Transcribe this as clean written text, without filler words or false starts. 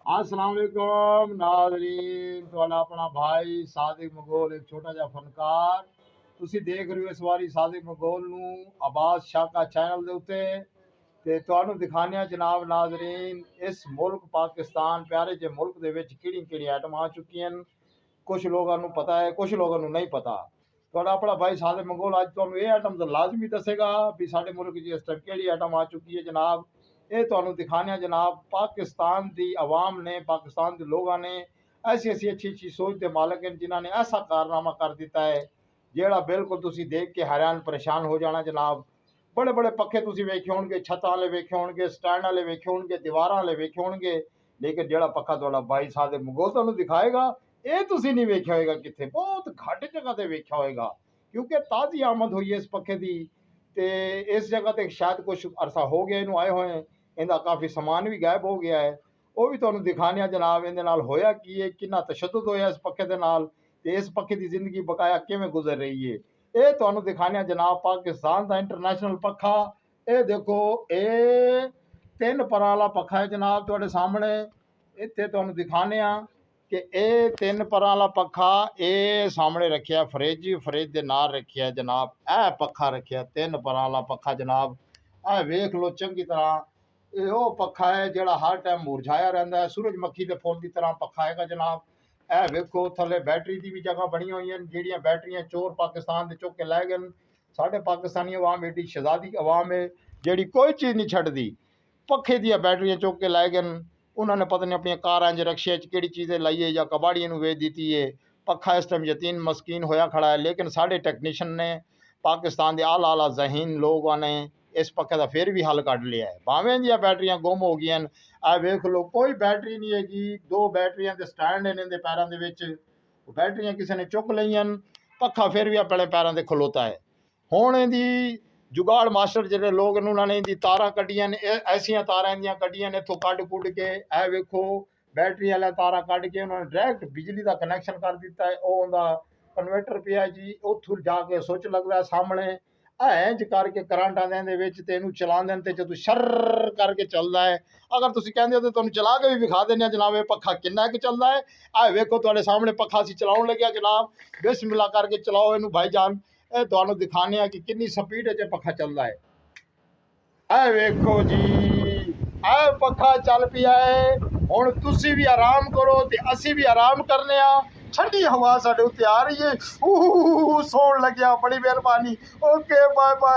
अस्सलाम वालेकुम नाज़रीन, ਤੁਹਾਡਾ ਆਪਣਾ ਭਾਈ ਸਾदिक ਮਗੋਲ ਇੱਕ ਛੋਟਾ ਜਿਹਾ ਫਨਕਾਰ। ਤੁਸੀਂ ਦੇਖ ਰਹੇ ਹੋ ਇਸ ਵਾਰੀ ਸਾदिक ਮਗੋਲ ਨੂੰ ਆਬਾਦ ਸ਼ਾਕਾ ਚੈਨਲ ਦੇ ਉੱਤੇ ਤੇ ਤੁਹਾਨੂੰ ਦਿਖਾਉਂਦੇ ਹਾਂ ਜਨਾਬ ਨਾਜ਼ਰੀਨ ਇਸ ਮੁਲਕ ਪਾਕਿਸਤਾਨ ਪਿਆਰੇ ਜਿਹੇ ਮੁਲਕ ਦੇ ਵਿੱਚ ਕਿਹੜੀ ਆਈਟਮਾਂ ਆ ਚੁੱਕੀਆਂ ਹਨ। ਕੁਝ ਲੋਕਾਂ ਨੂੰ ਪਤਾ ਹੈ, ਕੁਝ ਲੋਕਾਂ ਨੂੰ ਨਹੀਂ ਪਤਾ। ਤੁਹਾਡਾ ਆਪਣਾ ਭਾਈ ਸਾदिक ਮਗੋਲ ਅੱਜ ਤੁਹਾਨੂੰ ਇਹ ਆਈਟਮ ਤਾਂ ਲਾਜ਼ਮੀ ਦੱਸੇਗਾ ਵੀ ਸਾਡੇ ਮੁਲਕ 'ਚ ਇਸ ਟਾਈਮ ਕਿਹੜੀ ਆਈਟਮ ਆ ਚੁੱਕੀ ਹੈ ਜਨਾਬ। ये तो दिखाने जनाब पाकिस्तान की आवाम ने, पाकिस्तान के लोगों ने ऐसी ऐसी अच्छी अच्छी सोच के मालक हैं जिन्होंने ऐसा कारनामा कर दिता है जोड़ा बिल्कुल तुसी देख के हैरान परेशान हो जाना जनाब। बड़े बड़े पखे तुसी वेखे होंगे, छत्तां वाले वेखे होंगे, स्टैंड वाले वेखे होंगे, दीवारां वाले वेखे होंगे, लेकिन जोड़ा पखा थोड़ा भाई सादिक मगोल तुहानूं दिखाएगा ये तुसी नहीं वेख्या होएगा, कितने बहुत घट जगह ते वेख्या होएगा क्योंकि ताज़ी आमद हुई है इस पखे की। तो इस जगह ते शायद कुछ अरसा हो गया इनू आए हुए, इनका काफ़ी समान भी गायब हो गया है। वो भी तुहानूं दिखाने जनाब इहदे नाल होया की है, कितना तशद्दुद होया इस पखे दे नाल ते इस पखे की जिंदगी बकाया किवें गुजर रही है। ये तुहानूं दिखाने जनाब पाकिस्तान का इंटरनेशनल पखा। ये देखो ये 3 परां वाला पखा है जनाब तुहाडे सामने। इत्थे तुहानूं दिखाने कि ये 3 परां वाला पखा ये सामने रखिया फ्रिज, फ्रिज के नाल रखिया जनाब यह पखा रखिया 3 परां वाला पखा जनाब। आ वेख लो चंगी तरह, यो पखा है जोड़ा हर टाइम मुरझाया रहता है, सूरजमुखी के फुल की तरह पखा है जनाब। ए वेखो थले बैटरी की भी जगह बनी हुई हैं, जिहड़ियां बैटरियां चोर पाकिस्तान के चुक के लै गए। साढ़े पाकिस्तानी अवाम एडी शहजादी अवाम है जिहड़ी कोई चीज़ नहीं छड्डदी, पखे दी बैटरियां चुक के लै गए। उन्होंने पता नहीं अपन कारां च रक्शे च किहड़ी चीज़ें लाइए या कबाड़ियां नूं वेच दी है। पखा इस टाइम यतीम मस्कीन होया खड़ा है, लेकिन साढ़े टैक्नीशियन ने पाकिस्तान के आला आला जहीन लोगों ने इस पखे का फिर भी हल कढ़ लिया है। भावें दियां बैटरियां गुम हो गई। आ वेख लो कोई बैटरी नहीं हैगी, 2 बैटरियां दे स्टैंड हैं इहदे पैरों दे विच, बैटरियां किसी ने चुक लईयां, पखा फिर भी अपने पैरों से खलोता है। हुण इहदी जुगाड़ मास्टर जिहड़े लोग ने उन्होंने इहदी तारां कड्ढियां ने, ऐसियां तारां इहदियां कड्ढियां ने इत्थों कढ़ कुढ़ के ए वेखो बैटरी वाला तारां कढ़ के उन्होंने डायरैक्ट बिजली का कनैक्शन कर दिता है। वो उहदा कन्वर्टर पिया जी, उत्थों जाके सुच लगता है सामने इंज करके करंट आंदे तेनू चलाते हैं तो जो शर करके चलता है। अगर तुम कहते हो तो तुम चला के भी विखा देने जनाब ये पखा किन्ना कि चलता है। आ वेखो तुहाडे सामने पखा असीं चलाउण लगे जनाब, बिस्मिल्लाह करके चलाओ इनू भाईजान। ये तुहानूं दिखाने कि कितनी स्पीड च पखा चलता है। ए वेखो जी ए पखा चल पिया है। हुण तुसीं भी आराम करो ते असीं भी आराम करने आ। ठंडी हवा साडे उत्ते आ रही है, सोण लग्या, बड़ी मेहरबानी। Okay bye bye.